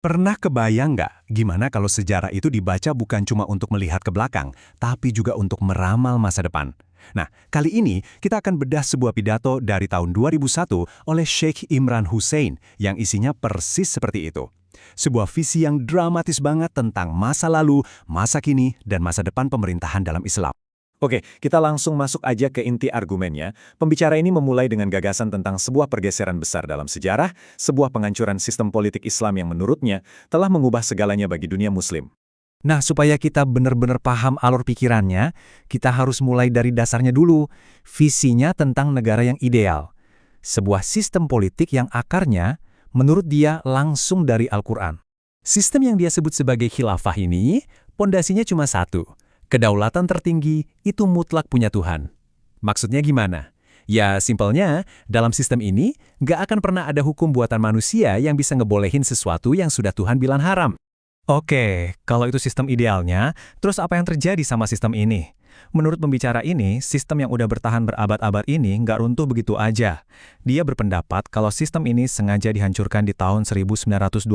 Pernah kebayang nggak gimana kalau sejarah itu dibaca bukan cuma untuk melihat ke belakang, tapi juga untuk meramal masa depan? Nah, kali ini kita akan bedah sebuah pidato dari tahun 2001 oleh Sheikh Imran Hussein yang isinya persis seperti itu. Sebuah visi yang dramatis banget tentang masa lalu, masa kini, dan masa depan pemerintahan dalam Islam. Oke, kita langsung masuk aja ke inti argumennya. Pembicara ini memulai dengan gagasan tentang sebuah pergeseran besar dalam sejarah, sebuah penghancuran sistem politik Islam yang menurutnya telah mengubah segalanya bagi dunia Muslim. Nah, supaya kita benar-benar paham alur pikirannya, kita harus mulai dari dasarnya dulu, visinya tentang negara yang ideal. Sebuah sistem politik yang akarnya, menurut dia, langsung dari Al-Quran. Sistem yang dia sebut sebagai khilafah ini, pondasinya cuma satu. Kedaulatan tertinggi itu mutlak punya Tuhan. Maksudnya gimana? Ya, simpelnya, dalam sistem ini, nggak akan pernah ada hukum buatan manusia yang bisa ngebolehin sesuatu yang sudah Tuhan bilang haram. Oke, kalau itu sistem idealnya, terus apa yang terjadi sama sistem ini? Menurut pembicara ini, sistem yang udah bertahan berabad-abad ini nggak runtuh begitu aja. Dia berpendapat kalau sistem ini sengaja dihancurkan di tahun 1924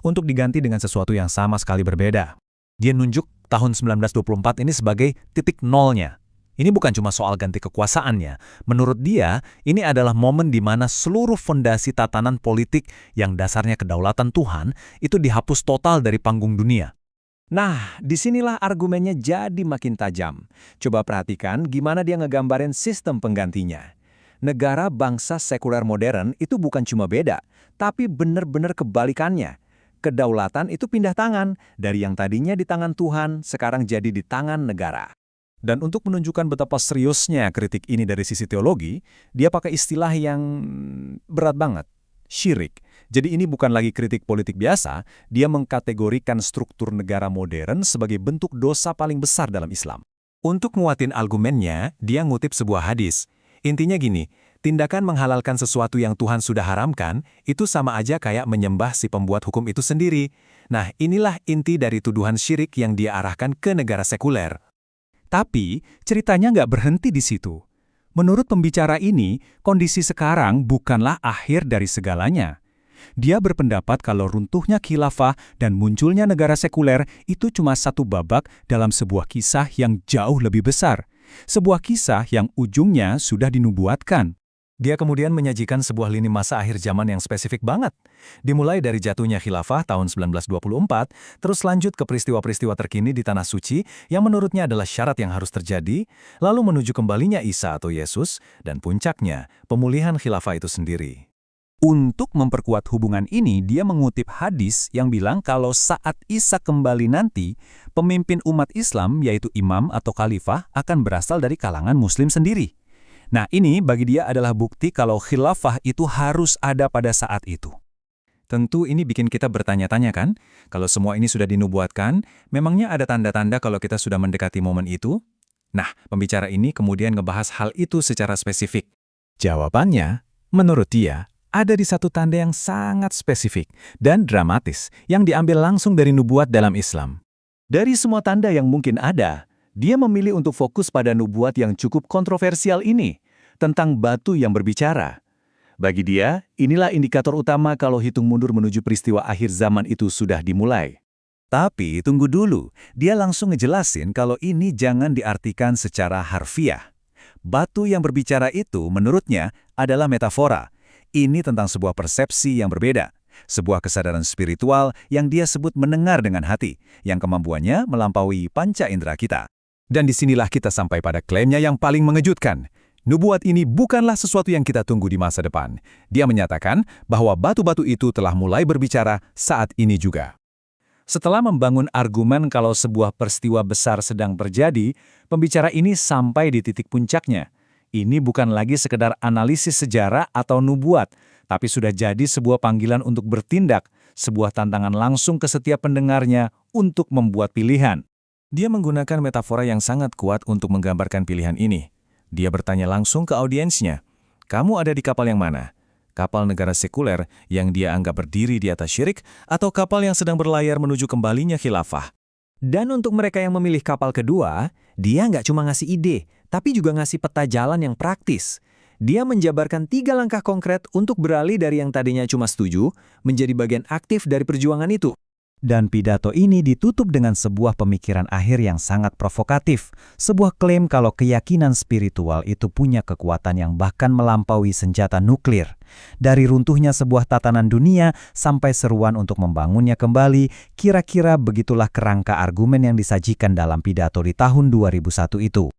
untuk diganti dengan sesuatu yang sama sekali berbeda. Dia nunjuk tahun 1924 ini sebagai titik nolnya. Ini bukan cuma soal ganti kekuasaannya. Menurut dia, ini adalah momen di mana seluruh fondasi tatanan politik yang dasarnya kedaulatan Tuhan itu dihapus total dari panggung dunia. Nah, disinilah argumennya jadi makin tajam. Coba perhatikan gimana dia ngegambarin sistem penggantinya. Negara bangsa sekuler modern itu bukan cuma beda, tapi benar-benar kebalikannya. Kedaulatan itu pindah tangan, dari yang tadinya di tangan Tuhan, sekarang jadi di tangan negara. Dan untuk menunjukkan betapa seriusnya kritik ini dari sisi teologi, dia pakai istilah yang berat banget, syirik. Jadi ini bukan lagi kritik politik biasa, dia mengkategorikan struktur negara modern sebagai bentuk dosa paling besar dalam Islam. Untuk nguatin argumennya, dia ngutip sebuah hadis. Intinya gini, tindakan menghalalkan sesuatu yang Tuhan sudah haramkan, itu sama aja kayak menyembah si pembuat hukum itu sendiri. Nah, inilah inti dari tuduhan syirik yang dia arahkan ke negara sekuler. Tapi, ceritanya nggak berhenti di situ. Menurut pembicara ini, kondisi sekarang bukanlah akhir dari segalanya. Dia berpendapat kalau runtuhnya khilafah dan munculnya negara sekuler itu cuma satu babak dalam sebuah kisah yang jauh lebih besar. Sebuah kisah yang ujungnya sudah dinubuatkan. Dia kemudian menyajikan sebuah lini masa akhir zaman yang spesifik banget. Dimulai dari jatuhnya khilafah tahun 1924, terus lanjut ke peristiwa-peristiwa terkini di Tanah Suci yang menurutnya adalah syarat yang harus terjadi, lalu menuju kembalinya Isa atau Yesus, dan puncaknya, pemulihan khilafah itu sendiri. Untuk memperkuat hubungan ini, dia mengutip hadis yang bilang kalau saat Isa kembali nanti, pemimpin umat Islam, yaitu imam atau khalifah, akan berasal dari kalangan muslim sendiri. Nah, ini bagi dia adalah bukti kalau khilafah itu harus ada pada saat itu. Tentu ini bikin kita bertanya-tanya kan, kalau semua ini sudah dinubuatkan, memangnya ada tanda-tanda kalau kita sudah mendekati momen itu? Nah, pembicara ini kemudian ngebahas hal itu secara spesifik. Jawabannya, menurut dia, ada di satu tanda yang sangat spesifik dan dramatis yang diambil langsung dari nubuat dalam Islam. Dari semua tanda yang mungkin ada, dia memilih untuk fokus pada nubuat yang cukup kontroversial ini, tentang batu yang berbicara. Bagi dia, inilah indikator utama kalau hitung mundur menuju peristiwa akhir zaman itu sudah dimulai. Tapi tunggu dulu, dia langsung ngejelasin kalau ini jangan diartikan secara harfiah. Batu yang berbicara itu menurutnya adalah metafora. Ini tentang sebuah persepsi yang berbeda, sebuah kesadaran spiritual yang dia sebut mendengar dengan hati, yang kemampuannya melampaui panca indera kita. Dan disinilah kita sampai pada klaimnya yang paling mengejutkan. Nubuat ini bukanlah sesuatu yang kita tunggu di masa depan. Dia menyatakan bahwa batu-batu itu telah mulai berbicara saat ini juga. Setelah membangun argumen kalau sebuah peristiwa besar sedang terjadi, pembicara ini sampai di titik puncaknya. Ini bukan lagi sekedar analisis sejarah atau nubuat, tapi sudah jadi sebuah panggilan untuk bertindak, sebuah tantangan langsung ke setiap pendengarnya untuk membuat pilihan. Dia menggunakan metafora yang sangat kuat untuk menggambarkan pilihan ini. Dia bertanya langsung ke audiensnya, kamu ada di kapal yang mana? Kapal negara sekuler yang dia anggap berdiri di atas syirik, atau kapal yang sedang berlayar menuju kembalinya khilafah? Dan untuk mereka yang memilih kapal kedua, dia nggak cuma ngasih ide, tapi juga ngasih peta jalan yang praktis. Dia menjabarkan 3 langkah konkret untuk beralih dari yang tadinya cuma setuju, menjadi bagian aktif dari perjuangan itu. Dan pidato ini ditutup dengan sebuah pemikiran akhir yang sangat provokatif, sebuah klaim kalau keyakinan spiritual itu punya kekuatan yang bahkan melampaui senjata nuklir. Dari runtuhnya sebuah tatanan dunia sampai seruan untuk membangunnya kembali, kira-kira begitulah kerangka argumen yang disajikan dalam pidato di tahun 2001 itu.